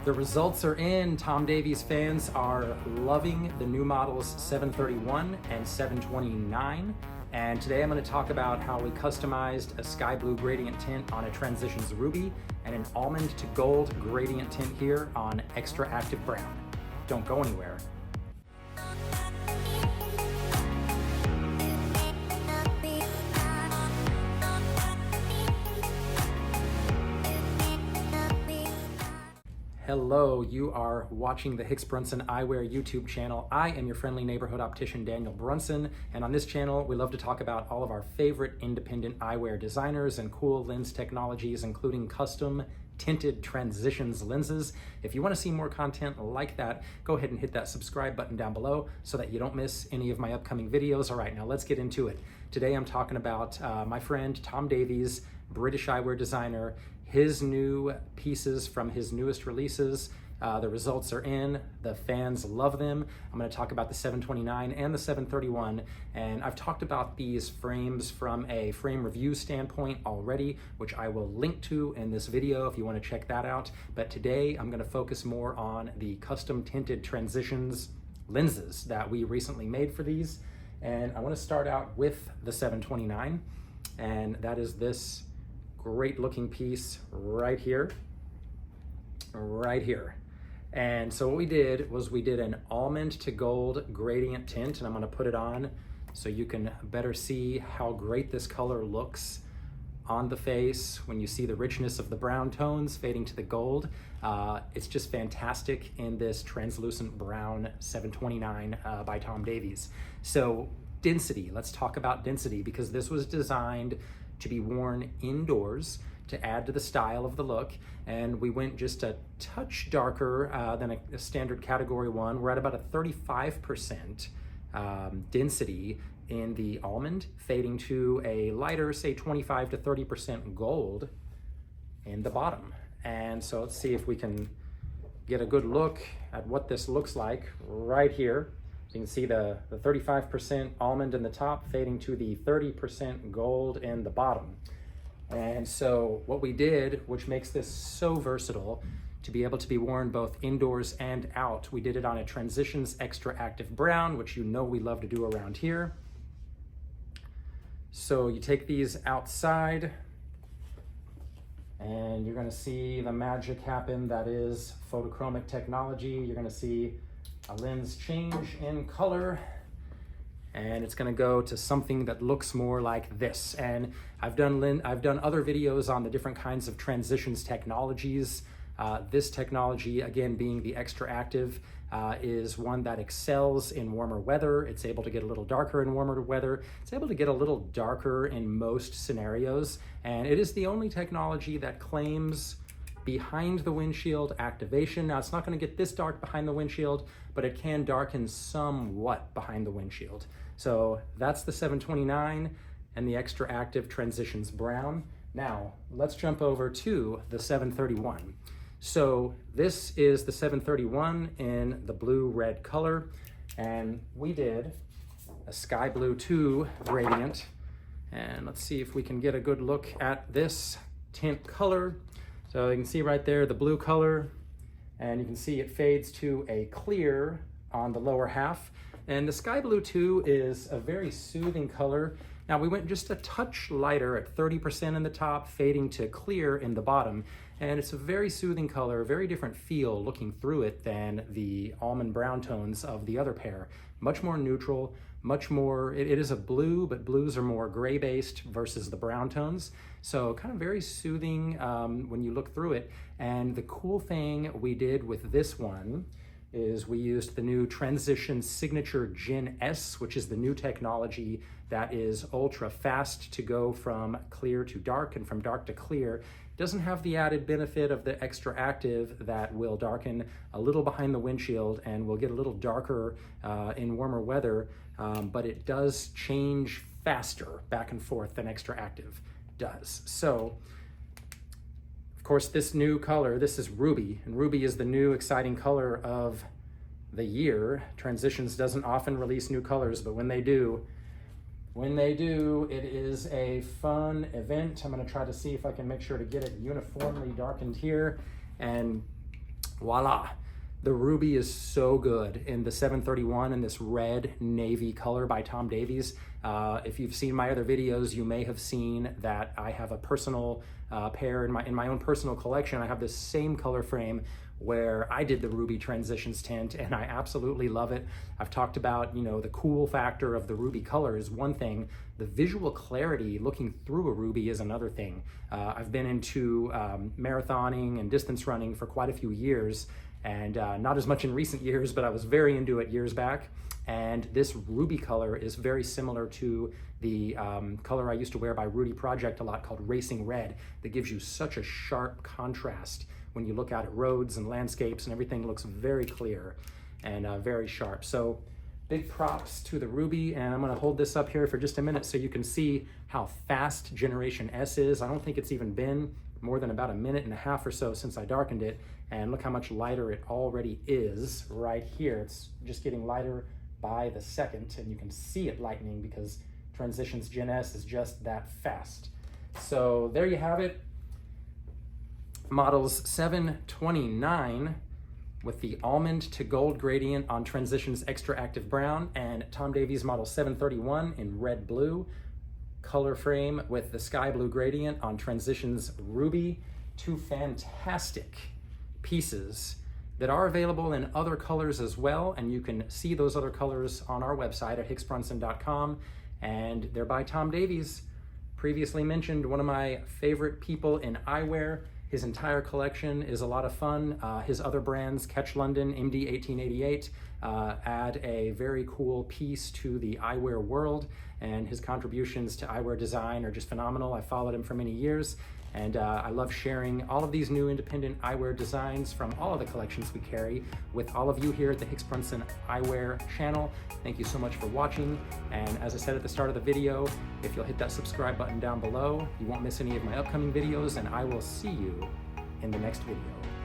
The results are in. Tom Davies fans are loving the new models 731 and 729. And today I'm going to talk about how we customized a sky blue gradient tint on a Transitions Ruby and an almond to gold gradient tint here on XTRActive Brown. Don't go anywhere. Hello, you are watching the Hicks Brunson Eyewear YouTube channel. I am your friendly neighborhood optician, Daniel Brunson, and on this channel, we love to talk about all of our favorite independent eyewear designers and cool lens technologies, including custom tinted Transitions lenses. If you want to see more content like that, go ahead and hit that subscribe button down below so that you don't miss any of my upcoming videos. All right, now let's get into it. Today I'm talking about my friend Tom Davies, British eyewear designer, his new pieces from his newest releases. The results are in, the fans love them. I'm gonna talk about the 729 and the 731, and I've talked about these frames from a frame review standpoint already, which I will link to in this video if you wanna check that out. But today I'm gonna focus more on the custom tinted Transitions lenses that we recently made for these. And I wanna start out with the 729, and that is this great looking piece right here. And so what we did was we did an almond to gold gradient tint, and I'm gonna put it on so you can better see how great this color looks on the face when you see the richness of the brown tones fading to the gold. It's just fantastic in this translucent brown 729 by Tom Davies. So density, let's talk about density, because this was designed to be worn indoors to add to the style of the look. And we went just a touch darker than a standard category one. We're at about a 35% density in the almond, fading to a lighter, say 25 to 30% gold in the bottom. And so let's see if we can get a good look at what this looks like right here. So you can see the 35% almond in the top fading to the 30% gold in the bottom. And so what we did, which makes this so versatile to be able to be worn both indoors and out, we did it on a Transitions XTRActive Brown, which you know we love to do around here. So you take these outside and you're gonna see the magic happen that is photochromic technology. You're gonna see a lens change in color, and it's going to go to something that looks more like this. And I've done other videos on the different kinds of Transitions technologies. This technology, again, being the XTRActive, is one that excels in warmer weather. It's able to get a little darker in warmer weather. It's able to get a little darker in most scenarios, and it is the only technology that claims behind the windshield activation. Now, it's not going to get this dark behind the windshield, but it can darken somewhat behind the windshield. So that's the 729 and the XTRActive Transitions Brown. Now, let's jump over to the 731. So this is the 731 in the blue-red color, and we did a sky blue 2 gradient. And let's see if we can get a good look at this tint color. So you can see right there the blue color, and you can see it fades to a clear on the lower half. And the sky blue 2 is a very soothing color. Now we went just a touch lighter at 30% in the top, fading to clear in the bottom. And it's a very soothing color, a very different feel looking through it than the almond brown tones of the other pair. Much more neutral, much more, it is a blue, but blues are more gray based versus the brown tones. So kind of very soothing when you look through it. And the cool thing we did with this one is we used the new Transitions Signature Gen S, which is the new technology that is ultra fast to go from clear to dark and from dark to clear. Doesn't have the added benefit of the XTRActive that will darken a little behind the windshield and will get a little darker in warmer weather, but it does change faster back and forth than XTRActive does. So, of course, this new color, this is Ruby, and Ruby is the new exciting color of the year. Transitions doesn't often release new colors, but when they do, it is a fun event. I'm gonna try to see if I can make sure to get it uniformly darkened here. And Voila. The ruby is so good in the 731 in this red navy color by Tom Davies. If you've seen my other videos, you may have seen that I have a personal pair in my own personal collection. I have this same color frame where I did the ruby transitions tint, and I absolutely love it. I've talked about, you know, the cool factor of the ruby color is one thing. The visual clarity looking through a ruby is another thing. I've been into marathoning and distance running for quite a few years, and not as much in recent years, but I was very into it years back. And this ruby color is very similar to the color I used to wear by Rudy Project a lot called Racing Red, that gives you such a sharp contrast. When you look out at roads and landscapes and everything looks very clear and very sharp. So big props to the ruby, and I'm gonna hold this up here for just a minute so you can see how fast Generation S is. I don't think it's even been more than about a minute and a half or so since I darkened it, and look how much lighter it already is right here. It's just getting lighter by the second, and you can see it lightening because Transitions Gen S is just that fast. So there you have it. Models 729 with the almond to gold gradient on Transitions XTRActive Brown, and Tom Davies model 731 in red blue color frame with the sky blue gradient on Transitions Ruby. Two fantastic pieces that are available in other colors as well, and you can see those other colors on our website at hicksbrunson.com, and they're by Tom Davies, previously mentioned, one of my favorite people in eyewear. His entire collection is a lot of fun. His other brands, Catch London, MD 1888, add a very cool piece to the eyewear world, and his contributions to eyewear design are just phenomenal. I followed him for many years, and I love sharing all of these new independent eyewear designs from all of the collections we carry with all of you here at the Hicks Brunson Eyewear channel. Thank you so much for watching, and as I said at the start of the video, if you'll hit that subscribe button down below, you won't miss any of my upcoming videos, and I will see you in the next video.